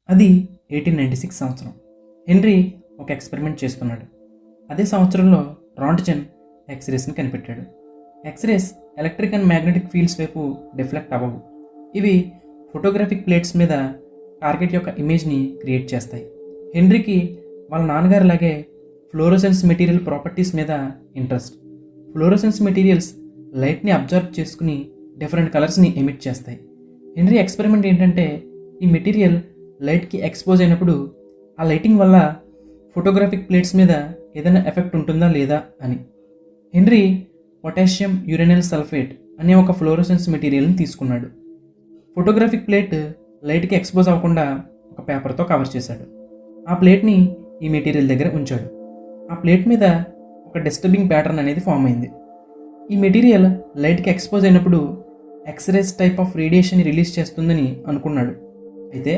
అది 1896 సంవత్సరం. హెన్రీ ఒక ఎక్స్పెరిమెంట్ చేస్తున్నాడు. అదే సంవత్సరంలో రాంట్జన్ ఎక్స్రేస్ని కనిపెట్టాడు. X rays electric and magnetic fields వైపు డిఫ్లెక్ట్ అవ్వవు. ఇవి ఫోటోగ్రాఫిక్ ప్లేట్స్ మీద టార్గెట్ యొక్క ఇమేజ్ని క్రియేట్ చేస్తాయి. హెన్రీకి వాళ్ళ నాన్నగారిలాగే ఫ్లోరోసెన్స్ మెటీరియల్ ప్రాపర్టీస్ మీద ఇంట్రెస్ట్. ఫ్లోరోసెన్స్ మెటీరియల్స్ లైట్ని అబ్జర్వ్ చేసుకుని డిఫరెంట్ కలర్స్ని ఎమిట్ చేస్తాయి. హెన్రీ ఎక్స్పెరిమెంట్ ఏంటంటే ఈ మెటీరియల్ లైట్కి ఎక్స్పోజ్ అయినప్పుడు ఆ లైటింగ్ వల్ల ఫోటోగ్రాఫిక్ ప్లేట్స్ మీద ఏదైనా ఎఫెక్ట్ ఉంటుందా లేదా అని. హెన్రీ పొటాషియం యురేనిల్ సల్ఫేట్ అనే ఒక ఫ్లోరోసెన్స్ మెటీరియల్ని తీసుకున్నాడు. ఫోటోగ్రాఫిక్ ప్లేట్ లైట్కి ఎక్స్పోజ్ అవ్వకుండా ఒక పేపర్తో కవర్ చేశాడు. ఆ ప్లేట్ని ఈ మెటీరియల్ దగ్గర ఉంచాడు. ఆ ప్లేట్ మీద ఒక డిస్టర్బింగ్ ప్యాటర్న్ అనేది ఫామ్ అయింది. ఈ మెటీరియల్ లైట్కి ఎక్స్పోజ్ అయినప్పుడు X rays type of radiation release చేస్తుందని అనుకున్నాడు. అయితే